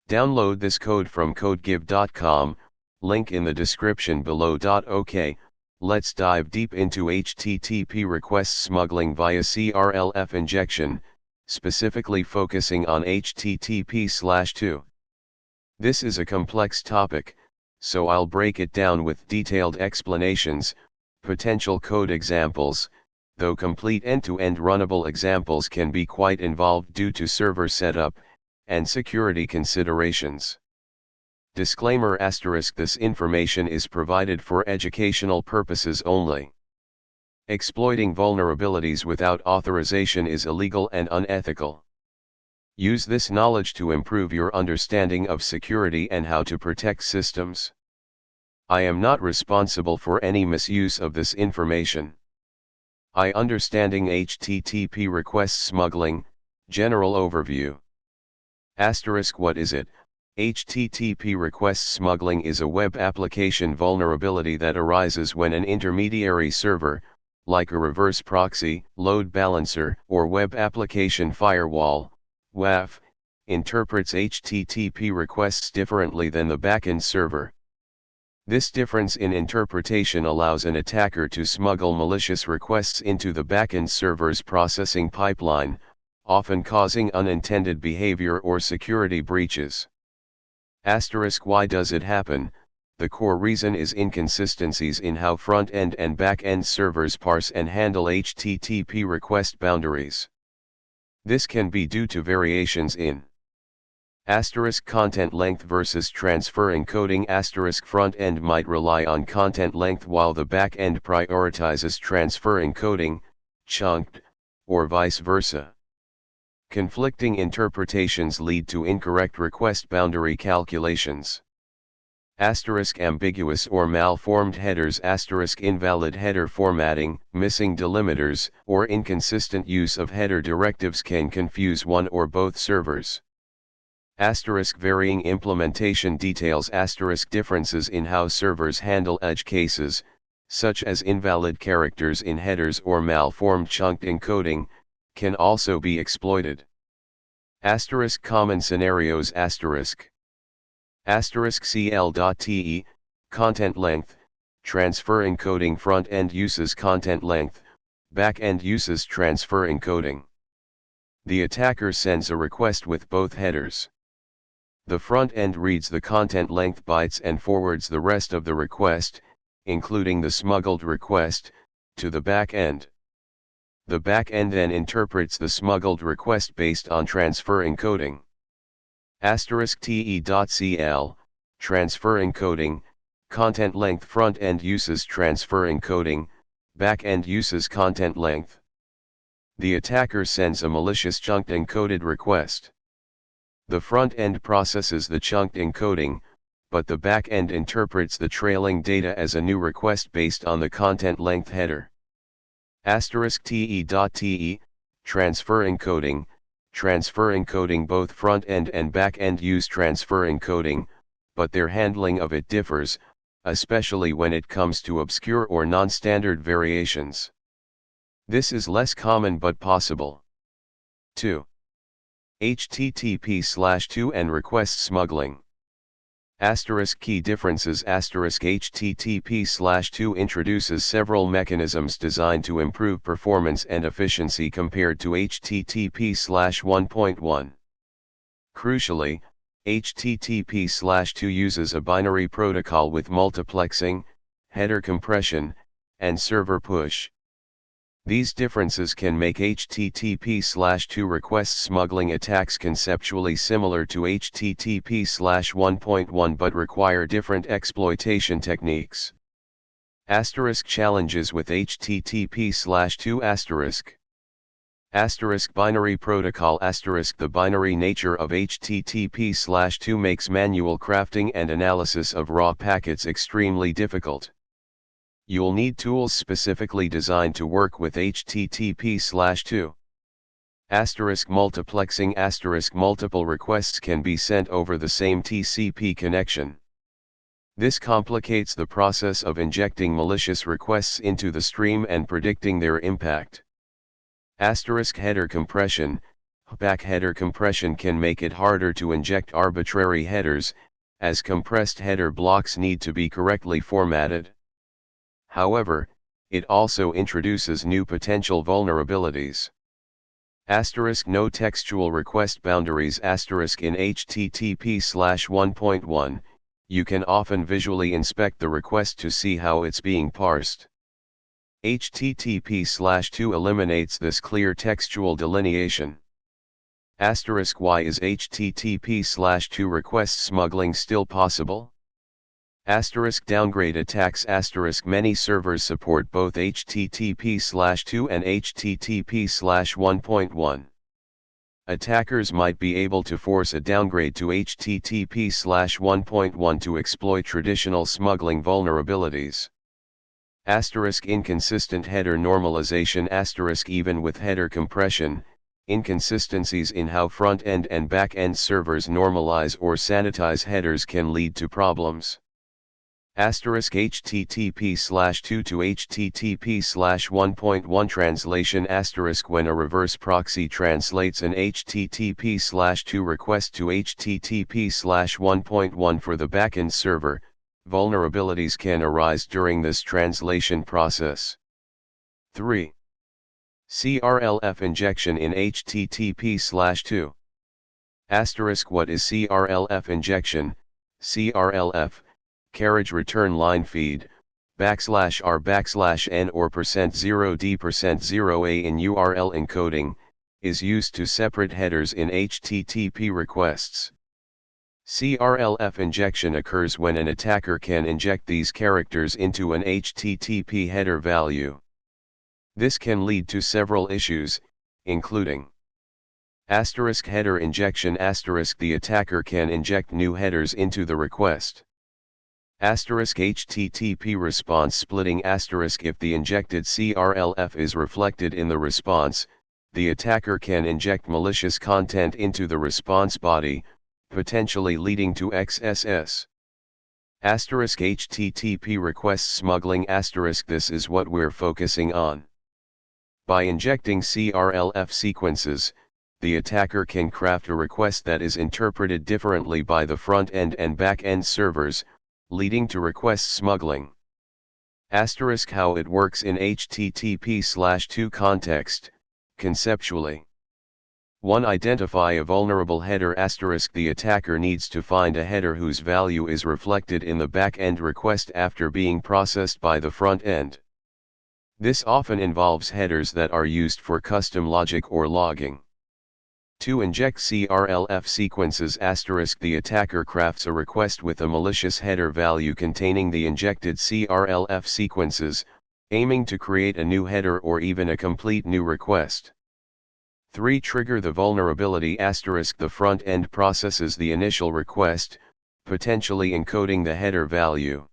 Download this code from codegive.com, link in the description below. OK, let's dive deep into HTTP request smuggling via CRLF injection, specifically focusing on HTTP/2. This is a complex topic, so I'll break it down with detailed explanations, potential code examples, though complete end-to-end runnable examples can be quite involved due to server setup and security considerations. Disclaimer: this information is provided for educational purposes only. Exploiting vulnerabilities without authorization is illegal and unethical. Use this knowledge to improve your understanding of security and how to protect systems. I am not responsible for any misuse of this information. Understanding HTTP request smuggling, general overview. What is it? HTTP request smuggling is a web application vulnerability that arises when an intermediary server, like a reverse proxy, load balancer, or web application firewall, WAF, interprets HTTP requests differently than the backend server. This difference in interpretation allows an attacker to smuggle malicious requests into the backend server's processing pipeline, often causing unintended behavior or security breaches. Why does it happen? The core reason is inconsistencies in how front-end and back-end servers parse and handle HTTP request boundaries. This can be due to variations in content length versus transfer encoding. Front-end might rely on content length while the back-end prioritizes transfer encoding, chunked, or vice versa. Conflicting interpretations lead to incorrect request boundary calculations. Ambiguous or malformed headers. Invalid header formatting, missing delimiters, or inconsistent use of header directives can confuse one or both servers. Varying implementation details. Differences in how servers handle edge cases, such as invalid characters in headers or malformed chunked encoding, can also be exploited. Common scenarios. CL.TE, content length, transfer encoding. Front end uses content length, back end uses transfer encoding. The attacker sends a request with both headers. The front end reads the content length bytes and forwards the rest of the request, including the smuggled request, to the back end. The back end then interprets the smuggled request based on transfer encoding. TE.CL, transfer encoding, content length. Front end uses transfer encoding, back end uses content length. The attacker sends a malicious chunked encoded request. The front end processes the chunked encoding, but the back end interprets the trailing data as a new request based on the content length header. TE.TE, transfer encoding. Both front end and back end use transfer encoding, but their handling of it differs, especially when it comes to obscure or non-standard variations. This is less common but possible. 2. HTTP/2 and request smuggling. Key differences. HTTP/2 introduces several mechanisms designed to improve performance and efficiency compared to HTTP/1.1. Crucially, HTTP/2 uses a binary protocol with multiplexing, header compression, and server push. These differences can make HTTP/2 request smuggling attacks conceptually similar to HTTP/1.1 but require different exploitation techniques. Challenges with HTTP/2 binary protocol. The binary nature of HTTP/2 makes manual crafting and analysis of raw packets extremely difficult. You'll need tools specifically designed to work with HTTP/2. Multiplexing. Multiple requests can be sent over the same TCP connection. This complicates the process of injecting malicious requests into the stream and predicting their impact. Header compression. Back header compression can make it harder to inject arbitrary headers, as compressed header blocks need to be correctly formatted. However, it also introduces new potential vulnerabilities. No textual request boundaries. In HTTP/1.1, you can often visually inspect the request to see how it's being parsed. HTTP/2 eliminates this clear textual delineation. Why is HTTP/2 request smuggling still possible? Downgrade attacks. Many servers support both HTTP/2 and HTTP/1.1. Attackers might be able to force a downgrade to HTTP/1.1 to exploit traditional smuggling vulnerabilities. Inconsistent header normalization. Even with header compression, inconsistencies in how front-end and back-end servers normalize or sanitize headers can lead to problems. HTTP/2 to HTTP/1.1 translation. When a reverse proxy translates an HTTP/2 request to HTTP/1.1 for the backend server, vulnerabilities can arise during this translation process. 3. CRLF injection in HTTP/2. What is CRLF injection? CRLF, carriage return line feed, /r/n or %0d%0a in URL encoding, is used to separate headers in HTTP requests. CRLF injection occurs when an attacker can inject these characters into an HTTP header value. This can lead to several issues, including header injection. The attacker can inject new headers into the request. HTTP response splitting. If the injected CRLF is reflected in the response, the attacker can inject malicious content into the response body, potentially leading to XSS. HTTP request smuggling. This is what we're focusing on. By injecting CRLF sequences, the attacker can craft a request that is interpreted differently by the front-end and back-end servers, leading to request smuggling. How it works in HTTP/2 context, conceptually. 1. Identify a vulnerable header. The attacker needs to find a header whose value is reflected in the back-end request after being processed by the front end. This often involves headers that are used for custom logic or logging. 2. Inject CRLF sequences. The attacker crafts a request with a malicious header value containing the injected CRLF sequences, aiming to create a new header or even a complete new request. 3. Trigger the vulnerability. The front end processes the initial request, potentially encoding the header value.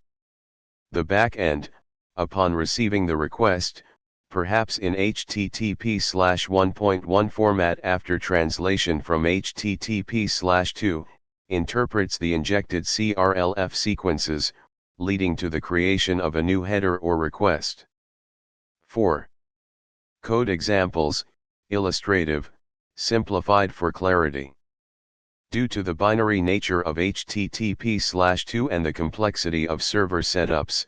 The back end, upon receiving the request, perhaps in HTTP/1.1 format after translation from HTTP/2, interprets the injected CRLF sequences, leading to the creation of a new header or request. 4. Code examples, illustrative, simplified for clarity. Due to the binary nature of HTTP/2 and the complexity of server setups,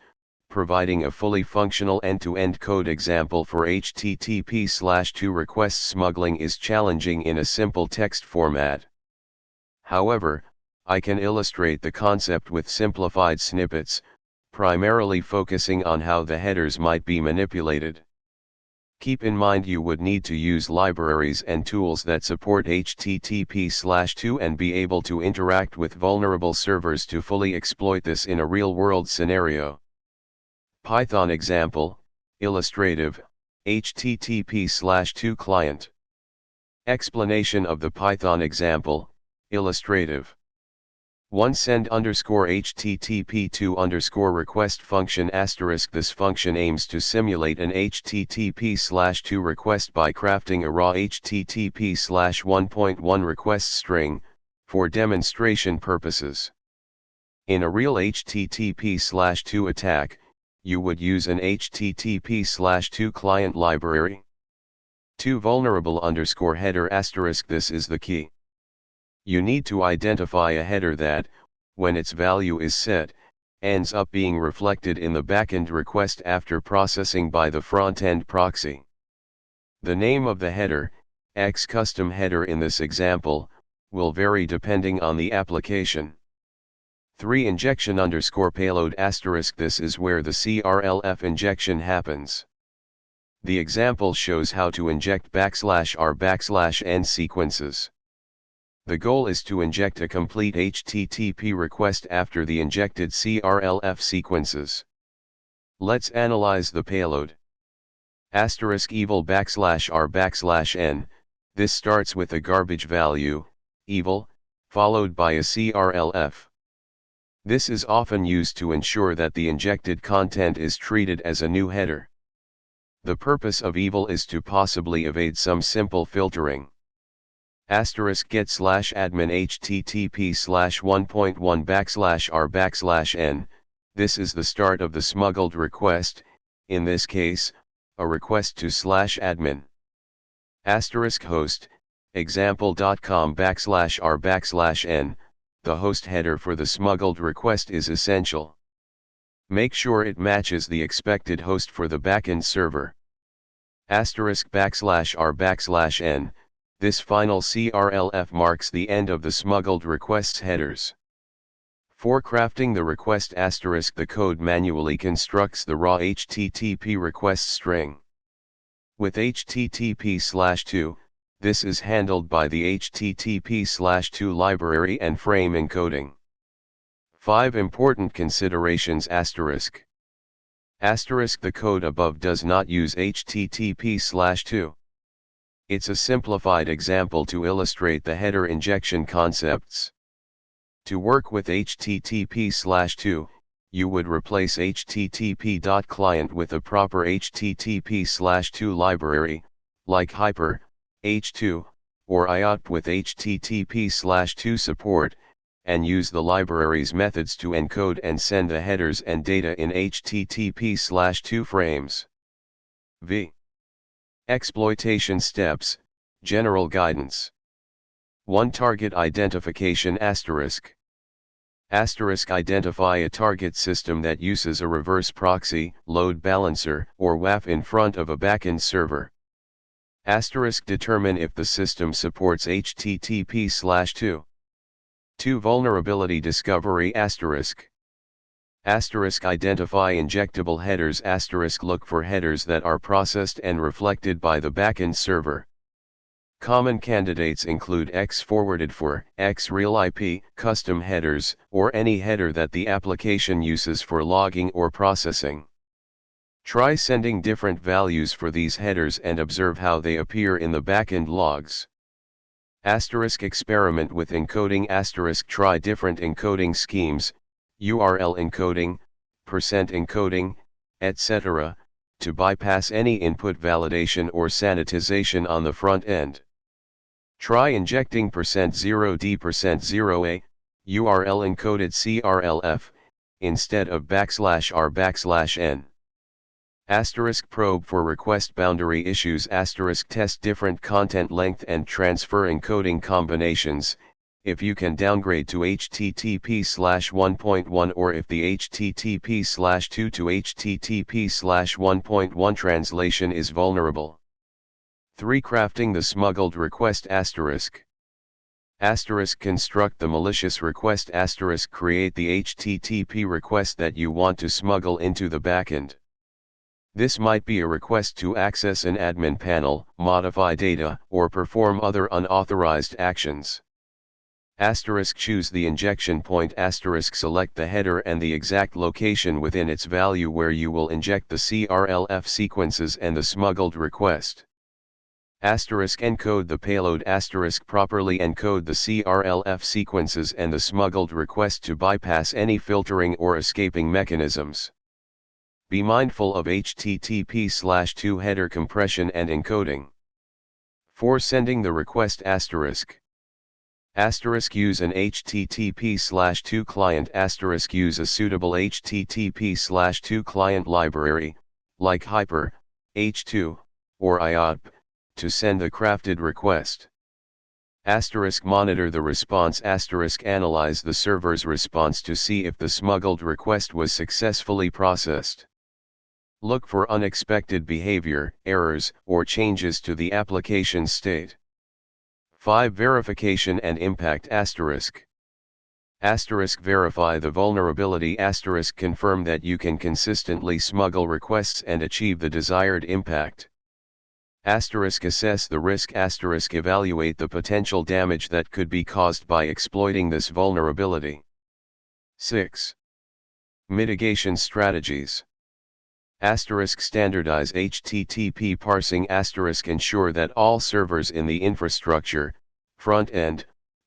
providing a fully functional end-to-end code example for HTTP/2 request smuggling is challenging in a simple text format. However, I can illustrate the concept with simplified snippets, primarily focusing on how the headers might be manipulated. Keep in mind you would need to use libraries and tools that support HTTP/2 and be able to interact with vulnerable servers to fully exploit this in a real-world scenario. Python example, illustrative, HTTP/2 client. Explanation of the Python example, illustrative. 1. Send _HTTP2_ request function *. This function aims to simulate an HTTP/2 request by crafting a raw HTTP/1.1 request string, for demonstration purposes. In a real HTTP/2 attack, you would use an HTTP/2 client library. 2 vulnerable _ header *. This is the key. You need to identify a header that, when its value is set, ends up being reflected in the backend request after processing by the front-end proxy. The name of the header, X custom header in this example, will vary depending on the application. 3 injection _ payload *. This is where the CRLF injection happens. The example shows how to inject /r/n sequences. The goal is to inject a complete HTTP request after the injected CRLF sequences. Let's analyze the payload. *evil /r/n, this starts with a garbage value, evil, followed by a CRLF. This is often used to ensure that the injected content is treated as a new header. The purpose of evil is to possibly evade some simple filtering. *get /admin http:/1.1 /r/n, this is the start of the smuggled request, in this case, a request to /admin. *host, example.com /r/n, the host header for the smuggled request is essential. Make sure it matches the expected host for the backend server. *r/n, this final CRLF marks the end of the smuggled request's headers. For crafting the request *, the code manually constructs the raw HTTP request string. With HTTP/2, this is handled by the HTTP/2 library and frame encoding. 5 important considerations *. The code above does not use HTTP/2. It's a simplified example to illustrate the header injection concepts. To work with HTTP/2, you would replace http.client with a proper HTTP/2 library, like hyper, h2, or IOP with HTTP/2 support, and use the library's methods to encode and send the headers and data in HTTP/2 frames. V. Exploitation steps, general guidance. 1. Target identification *. Identify a target system that uses a reverse proxy, load balancer, or WAF in front of a backend server. Determine if the system supports HTTP/2. 2. Vulnerability discovery *. Identify injectable headers *. Look for headers that are processed and reflected by the backend server. Common candidates include X forwarded for, X real IP, custom headers, or any header that the application uses for logging or processing. Try sending different values for these headers and observe how they appear in the backend logs. Experiment with encoding *. Try different encoding schemes, URL encoding, percent encoding, etc., to bypass any input validation or sanitization on the front end. Try injecting %0d %0a, URL encoded CRLF, instead of /r/n. Probe for request boundary issues *. Test different content length and transfer encoding combinations, if you can downgrade to HTTP/1.1 or if the HTTP/2 to HTTP/1.1 translation is vulnerable. 3. Crafting the smuggled request *. Construct the malicious request *. Create the HTTP request that you want to smuggle into the backend. This might be a request to access an admin panel, modify data, or perform other unauthorized actions. Choose the injection point *. Select the header and the exact location within its value where you will inject the CRLF sequences and the smuggled request. Encode the payload *. Properly encode the CRLF sequences and the smuggled request to bypass any filtering or escaping mechanisms. Be mindful of HTTP/2 header compression and encoding. 4. Sending the request *. Use an HTTP/2 client *. Use a suitable HTTP/2 client library, like Hyper, H2, or IOP, to send the crafted request. Monitor the response. Analyze the server's response to see if the smuggled request was successfully processed. Look for unexpected behavior, errors, or changes to the application state. 5. Verification and impact. Verify the vulnerability. Confirm that you can consistently smuggle requests and achieve the desired impact. Assess the risk. Evaluate the potential damage that could be caused by exploiting this vulnerability. 6. Mitigation strategies. Standardize HTTP parsing. Ensure that all servers in the infrastructure, front end,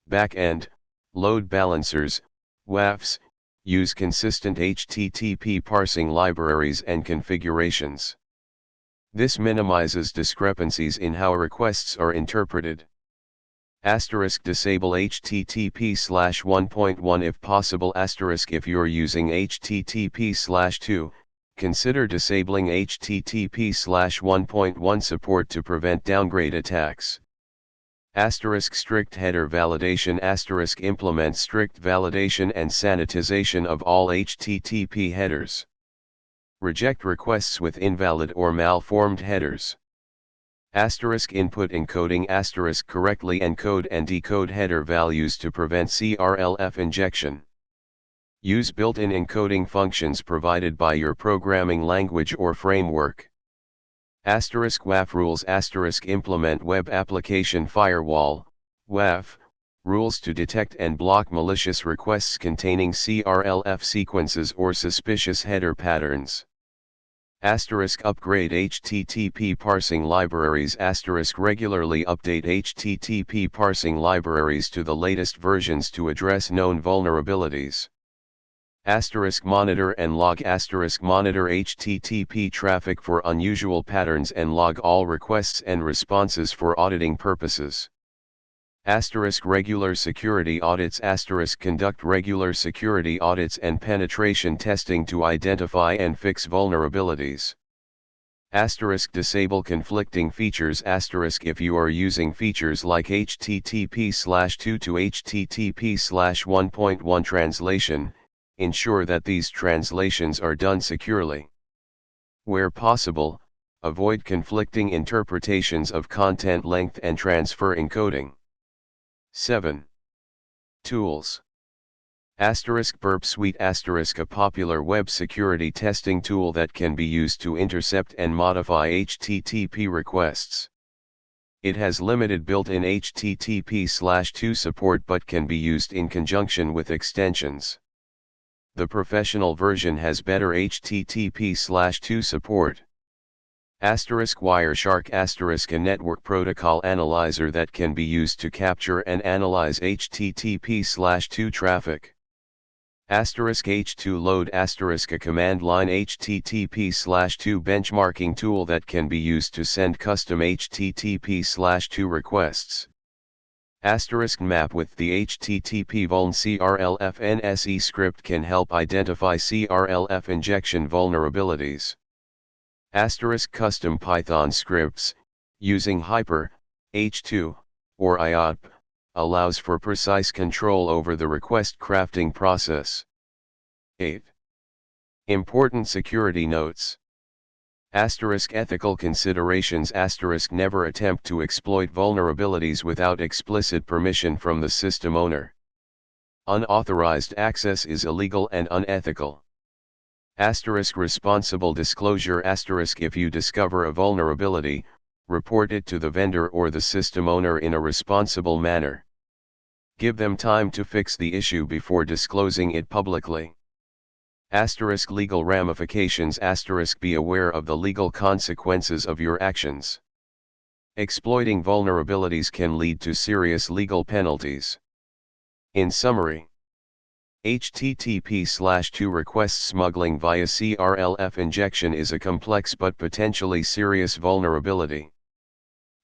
back end, load balancers, WAFs, use consistent HTTP parsing libraries and configurations. This minimizes discrepancies in how requests are interpreted. Disable HTTP/1.1 if possible. If you're using HTTP/2, consider disabling HTTP/1.1 support to prevent downgrade attacks. Strict header validation. Implement strict validation and sanitization of all HTTP headers. Reject requests with invalid or malformed headers. Input encoding. Correctly encode and decode header values to prevent CRLF injection. Use built-in encoding functions provided by your programming language or framework. WAF rules. Implement web application firewall, WAF, rules to detect and block malicious requests containing CRLF sequences or suspicious header patterns. Upgrade HTTP parsing libraries. Regularly update HTTP parsing libraries to the latest versions to address known vulnerabilities. Monitor and log. Monitor HTTP traffic for unusual patterns and log all requests and responses for auditing purposes. Regular security audits. Conduct regular security audits and penetration testing to identify and fix vulnerabilities. Disable conflicting features. If you are using features like HTTP/2 to HTTP/1.1 translation, ensure that these translations are done securely. Where possible, avoid conflicting interpretations of content length and transfer encoding. 7. Tools. Burp Suite. A popular web security testing tool that can be used to intercept and modify HTTP requests. It has limited built-in HTTP/2 support but can be used in conjunction with extensions. The professional version has better HTTP/2 support. Wireshark. A network protocol analyzer that can be used to capture and analyze HTTP/2 traffic. H2Load. A command line HTTP/2 benchmarking tool that can be used to send custom HTTP/2 requests. Map with the HTTP vuln. CRLF NSE script can help identify CRLF injection vulnerabilities. Custom Python scripts, using Hyper, H2, or IOP, allows for precise control over the request crafting process. 8. Important security notes. Ethical considerations. Never attempt to exploit vulnerabilities without explicit permission from the system owner. Unauthorized access is illegal and unethical. Responsible disclosure. If you discover a vulnerability, report it to the vendor or the system owner in a responsible manner. Give them time to fix the issue before disclosing it publicly. Legal ramifications. Be aware of the legal consequences of your actions. Exploiting vulnerabilities can lead to serious legal penalties. In summary, HTTP/2 request smuggling via CRLF injection is a complex but potentially serious vulnerability.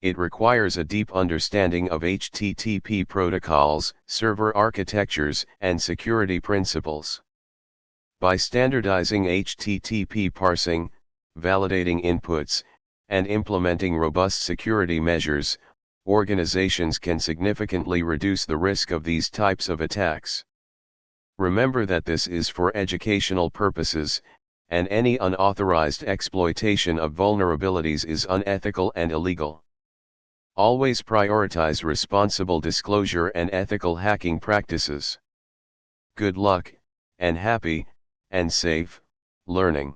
It requires a deep understanding of HTTP protocols, server architectures, and security principles. By standardizing HTTP parsing, validating inputs, and implementing robust security measures, organizations can significantly reduce the risk of these types of attacks. Remember that this is for educational purposes, and any unauthorized exploitation of vulnerabilities is unethical and illegal. Always prioritize responsible disclosure and ethical hacking practices. Good luck, and happy, and safe, learning.